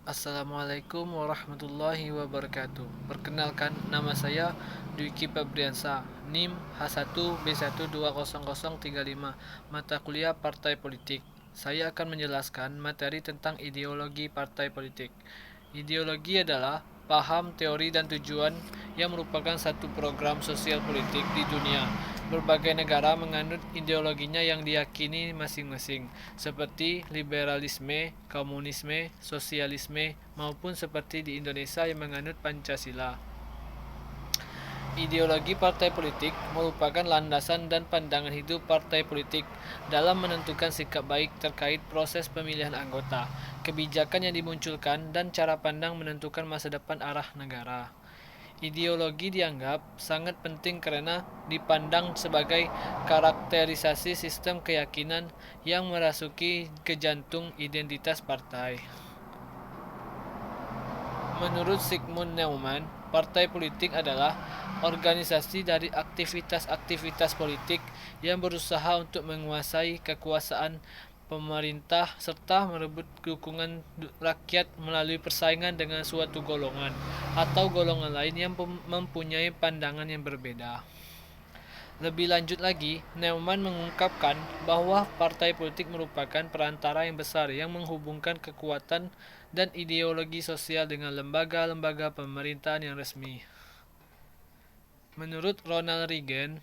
Assalamualaikum warahmatullahi wabarakatuh. Perkenalkan, nama saya Dwiki Febriansa, NIM H1B1200035, mata kuliah Partai Politik. Saya akan menjelaskan materi tentang ideologi partai politik. Ideologi adalah paham, teori, dan tujuan yang merupakan satu program sosial politik di dunia. Berbagai negara menganut ideologinya yang diyakini masing-masing, seperti liberalisme, komunisme, sosialisme, maupun seperti di Indonesia yang menganut Pancasila. Ideologi partai politik merupakan landasan dan pandangan hidup partai politik dalam menentukan sikap baik terkait proses pemilihan anggota, kebijakan yang dimunculkan, dan cara pandang menentukan masa depan arah negara. Ideologi dianggap sangat penting karena dipandang sebagai karakterisasi sistem keyakinan yang merasuki ke jantung identitas partai. Menurut Sigmund Neumann, partai politik adalah organisasi dari aktivitas-aktivitas politik yang berusaha untuk menguasai kekuasaan pemerintah serta merebut dukungan rakyat melalui persaingan dengan suatu golongan atau golongan lain yang mempunyai pandangan yang berbeda. Lebih lanjut lagi, Neumann mengungkapkan bahwa partai politik merupakan perantara yang besar yang menghubungkan kekuatan dan ideologi sosial dengan lembaga-lembaga pemerintahan yang resmi. Menurut Ronald Reagan,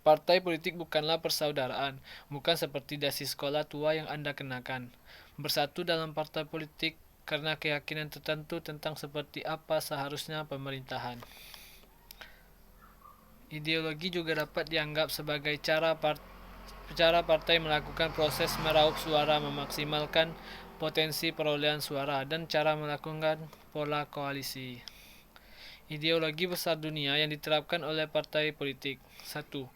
partai politik bukanlah persaudaraan, bukan seperti dasi sekolah tua yang Anda kenakan. Bersatu dalam partai politik karena keyakinan tertentu tentang seperti apa seharusnya pemerintahan. Ideologi juga dapat dianggap sebagai cara partai melakukan proses meraup suara, memaksimalkan potensi perolehan suara, dan cara melakukan pola koalisi. Ideologi besar dunia yang diterapkan oleh partai politik. 1.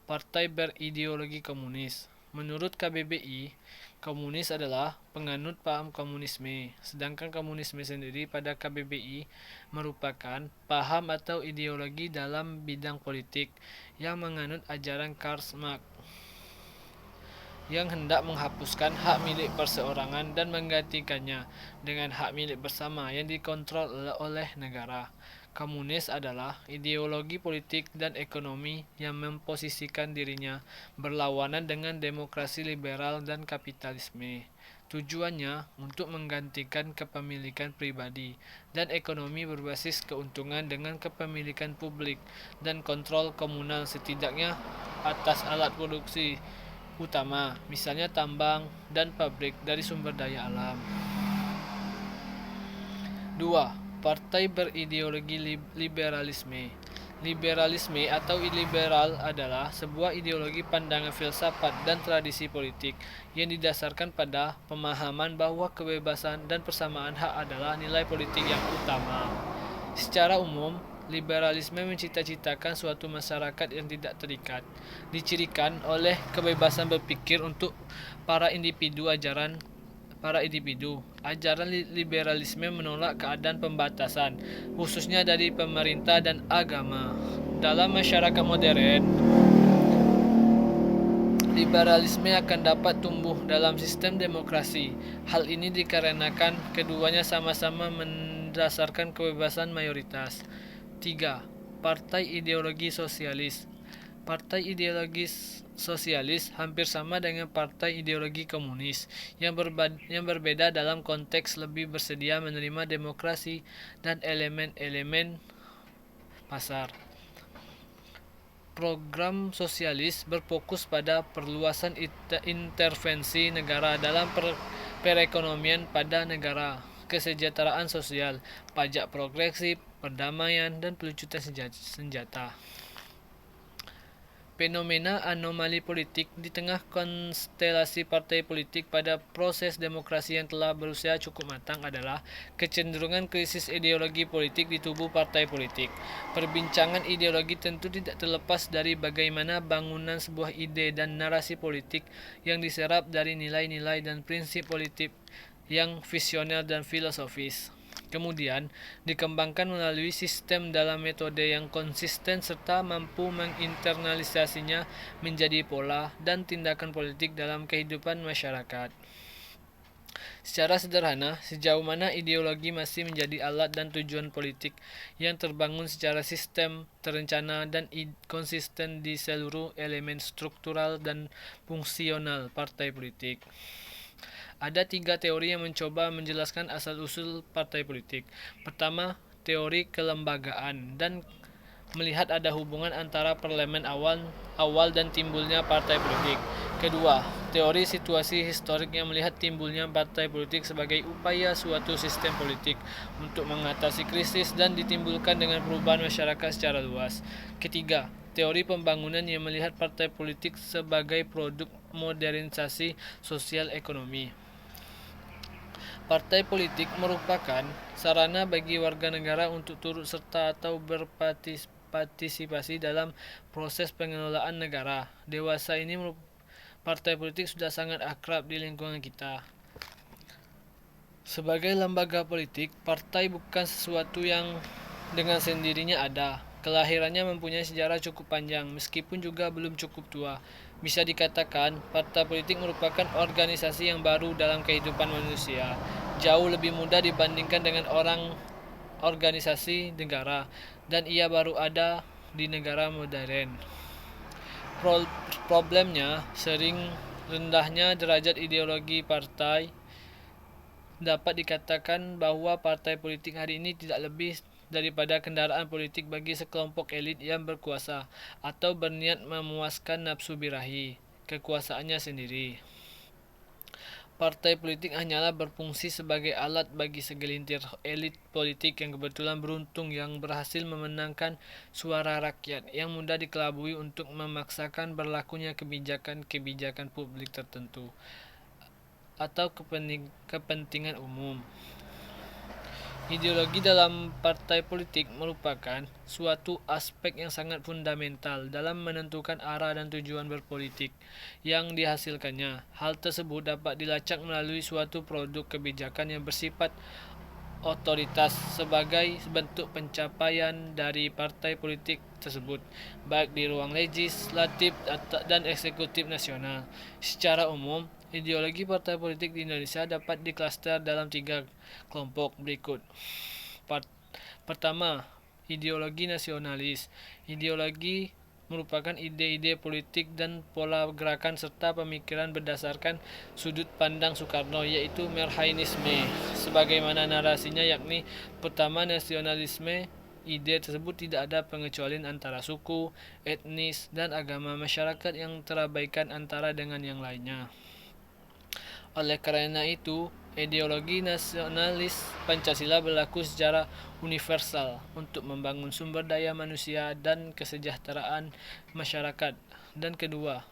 Partai berideologi komunis. Menurut KBBI, komunis adalah penganut paham komunisme, sedangkan komunisme sendiri pada KBBI merupakan paham atau ideologi dalam bidang politik yang menganut ajaran Karl Marx yang hendak menghapuskan hak milik perseorangan dan menggantikannya dengan hak milik bersama yang dikontrol oleh negara. Komunis adalah ideologi politik dan ekonomi yang memposisikan dirinya berlawanan dengan demokrasi liberal dan kapitalisme. Tujuannya untuk menggantikan kepemilikan pribadi dan ekonomi berbasis keuntungan dengan kepemilikan publik dan kontrol komunal setidaknya atas alat produksi utama, misalnya tambang dan pabrik dari sumber daya alam. 2. Partai berideologi liberalisme. Liberalisme atau liberal adalah sebuah ideologi pandangan filsafat dan tradisi politik yang didasarkan pada pemahaman bahwa kebebasan dan persamaan hak adalah nilai politik yang utama. Secara umum, liberalisme mencita-citakan suatu masyarakat yang tidak terikat, dicirikan oleh kebebasan berpikir untuk para individu. Ajaran liberalisme menolak keadaan pembatasan, khususnya dari pemerintah dan agama. Dalam masyarakat modern, liberalisme akan dapat tumbuh dalam sistem demokrasi. Hal ini dikarenakan keduanya sama-sama mendasarkan kebebasan mayoritas. 3. Partai ideologi sosialis. Partai ideologi sosialis hampir sama dengan partai ideologi komunis, yang berbeda dalam konteks lebih bersedia menerima demokrasi dan elemen-elemen pasar. Program sosialis berfokus pada perluasan intervensi negara dalam perekonomian pada negara, kesejahteraan sosial, pajak progresif, perdamaian, dan pelucutan senjata. Fenomena anomali politik di tengah konstelasi partai politik pada proses demokrasi yang telah berusia cukup matang adalah kecenderungan krisis ideologi politik di tubuh partai politik. Perbincangan ideologi tentu tidak terlepas dari bagaimana bangunan sebuah ide dan narasi politik yang diserap dari nilai-nilai dan prinsip politik yang visioner dan filosofis. Kemudian dikembangkan melalui sistem dalam metode yang konsisten serta mampu menginternalisasinya menjadi pola dan tindakan politik dalam kehidupan masyarakat. Secara sederhana, sejauh mana ideologi masih menjadi alat dan tujuan politik yang terbangun secara sistem, terencana, dan konsisten di seluruh elemen struktural dan fungsional partai politik. Ada 3 teori yang mencoba menjelaskan asal-usul partai politik. Pertama, teori kelembagaan dan melihat ada hubungan antara parlemen awal dan timbulnya partai politik. Kedua, teori situasi historik yang melihat timbulnya partai politik sebagai upaya suatu sistem politik untuk mengatasi krisis dan ditimbulkan dengan perubahan masyarakat secara luas. Ketiga, teori pembangunan yang melihat partai politik sebagai produk modernisasi sosial ekonomi. Partai politik merupakan sarana bagi warga negara untuk turut serta atau berpartisipasi dalam proses pengelolaan negara. Dewasa ini partai politik sudah sangat akrab di lingkungan kita. Sebagai lembaga politik, partai bukan sesuatu yang dengan sendirinya ada. Kelahirannya mempunyai sejarah cukup panjang, meskipun juga belum cukup tua. Bisa dikatakan, partai politik merupakan organisasi yang baru dalam kehidupan manusia. Jauh lebih mudah dibandingkan dengan organisasi negara, dan ia baru ada di negara modern. Problemnya sering rendahnya derajat ideologi partai. Dapat dikatakan bahwa partai politik hari ini tidak lebih daripada kendaraan politik bagi sekelompok elit yang berkuasa atau berniat memuaskan nafsu birahi kekuasaannya sendiri. Partai politik hanyalah berfungsi sebagai alat bagi segelintir elit politik yang kebetulan beruntung yang berhasil memenangkan suara rakyat yang mudah dikelabui untuk memaksakan berlakunya kebijakan publik tertentu atau kepentingan umum. Ideologi dalam partai politik merupakan suatu aspek yang sangat fundamental dalam menentukan arah dan tujuan berpolitik yang dihasilkannya. Hal tersebut dapat dilacak melalui suatu produk kebijakan yang bersifat otoritas sebagai bentuk pencapaian dari partai politik tersebut, baik di ruang legislatif dan eksekutif nasional. Secara umum, ideologi partai politik di Indonesia dapat diklaster dalam 3 kelompok berikut. Pertama, ideologi nasionalis. Ideologi merupakan ide-ide politik dan pola gerakan serta pemikiran berdasarkan sudut pandang Soekarno, yaitu Marxisme. Sebagaimana narasinya, yakni pertama, nasionalisme. Ide tersebut tidak ada pengecualian antara suku, etnis, dan agama masyarakat yang terabaikan antara dengan yang lainnya. Oleh karena itu, ideologi nasionalis Pancasila berlaku secara universal untuk membangun sumber daya manusia dan kesejahteraan masyarakat. Dan kedua,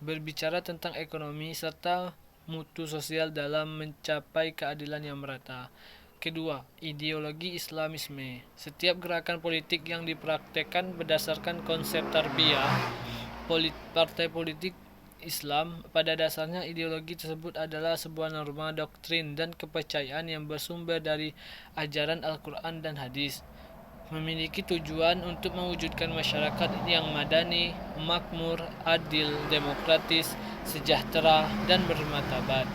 berbicara tentang ekonomi serta mutu sosial dalam mencapai keadilan yang merata. Kedua, ideologi Islamisme. Setiap gerakan politik yang dipraktekkan berdasarkan konsep tarbiyah partai politik Islam, pada dasarnya ideologi tersebut adalah sebuah norma, doktrin, dan kepercayaan yang bersumber dari ajaran Al-Quran dan Hadis, memiliki tujuan untuk mewujudkan masyarakat yang madani, makmur, adil, demokratis, sejahtera, dan bermartabat.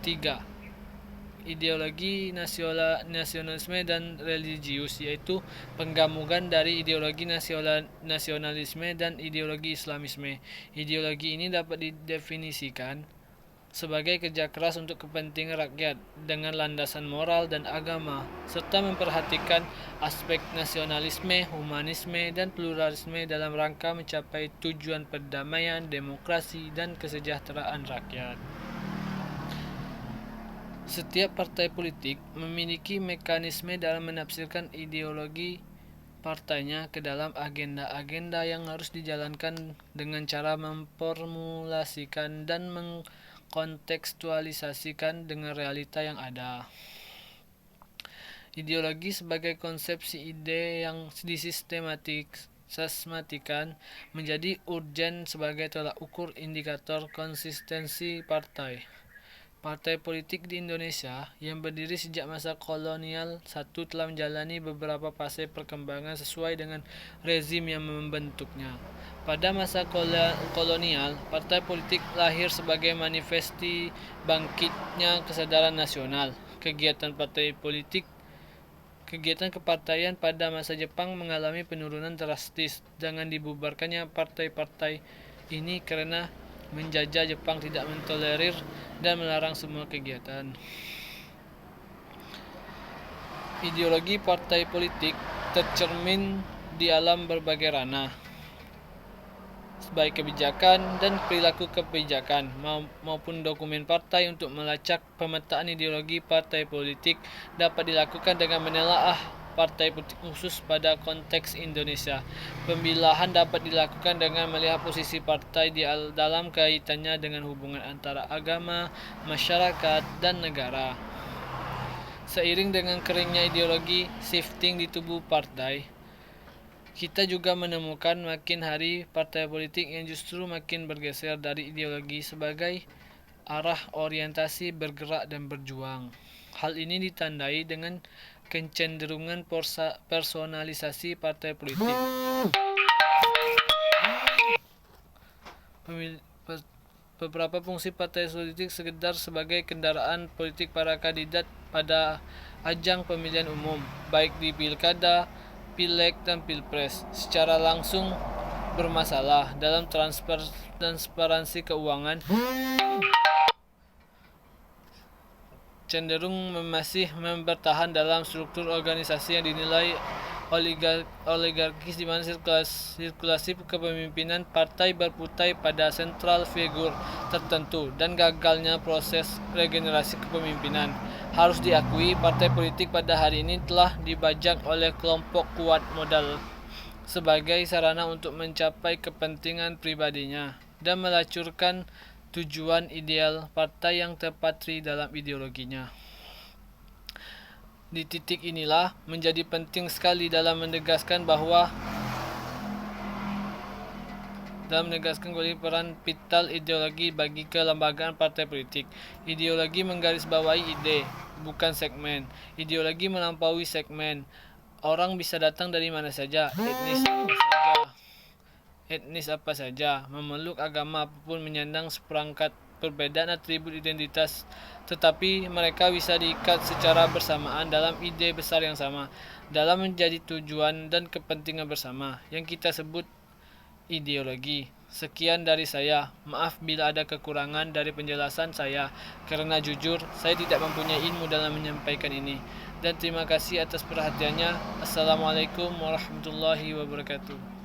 3. Ideologi nasionalisme dan religius, yaitu penggabungan dari ideologi nasionalisme dan ideologi Islamisme. Ideologi ini dapat didefinisikan sebagai kerja keras untuk kepentingan rakyat dengan landasan moral dan agama, serta memperhatikan aspek nasionalisme, humanisme, dan pluralisme dalam rangka mencapai tujuan perdamaian, demokrasi, dan kesejahteraan rakyat. Setiap partai politik memiliki mekanisme dalam menafsirkan ideologi partainya ke dalam agenda-agenda yang harus dijalankan dengan cara memformulasikan dan mengkontekstualisasikan dengan realita yang ada. Ideologi sebagai konsepsi ide yang disistematikan menjadi urgen sebagai tolak ukur indikator konsistensi partai. Partai politik di Indonesia yang berdiri sejak masa kolonial satu telah menjalani beberapa fase perkembangan sesuai dengan rezim yang membentuknya. Pada masa kolonial, partai politik lahir sebagai manifesti bangkitnya kesadaran nasional. Kegiatan kepartaian pada masa Jepang mengalami penurunan drastis dengan dibubarkannya partai-partai ini karena menjajah Jepang tidak mentolerir dan melarang semua kegiatan. Ideologi partai politik tercermin di alam berbagai ranah, baik kebijakan dan perilaku kebijakan maupun dokumen partai. Untuk melacak pemetaan ideologi partai politik dapat dilakukan dengan menelaah partai politik khusus pada konteks Indonesia. Pemilahan dapat dilakukan dengan melihat posisi partai di dalam kaitannya dengan hubungan antara agama, masyarakat, dan negara. Seiring dengan keringnya ideologi shifting di tubuh partai, kita juga menemukan makin hari partai politik yang justru makin bergeser dari ideologi sebagai arah orientasi bergerak dan berjuang. Hal ini ditandai dengan kecenderungan personalisasi partai politik. Beberapa fungsi partai politik sekedar sebagai kendaraan politik para kandidat pada ajang pemilihan umum, baik di pilkada, pileg, dan pilpres, secara langsung bermasalah dalam transparansi keuangan, cenderung masih bertahan dalam struktur organisasi yang dinilai oligarkis, di mana sirkulasi kepemimpinan partai berputar pada sentral figur tertentu dan gagalnya proses regenerasi kepemimpinan. Harus diakui, partai politik pada hari ini telah dibajak oleh kelompok kuat modal sebagai sarana untuk mencapai kepentingan pribadinya dan melacurkan tujuan ideal partai yang terpatri dalam ideologinya. Di titik inilah menjadi penting sekali dalam menegaskan peran vital ideologi bagi kelembagaan partai politik. Ideologi menggarisbawahi ide, bukan segmen. Ideologi melampaui segmen. Orang bisa datang dari mana saja, etnis apa saja, memeluk agama apapun, menyandang seperangkat perbedaan atribut identitas, tetapi mereka bisa diikat secara bersamaan dalam ide besar yang sama, dalam menjadi tujuan dan kepentingan bersama yang kita sebut ideologi. Sekian dari saya. Maaf bila ada kekurangan dari penjelasan saya, karena jujur saya tidak mempunyai ilmu dalam menyampaikan ini. Dan terima kasih atas perhatiannya. Assalamualaikum warahmatullahi wabarakatuh.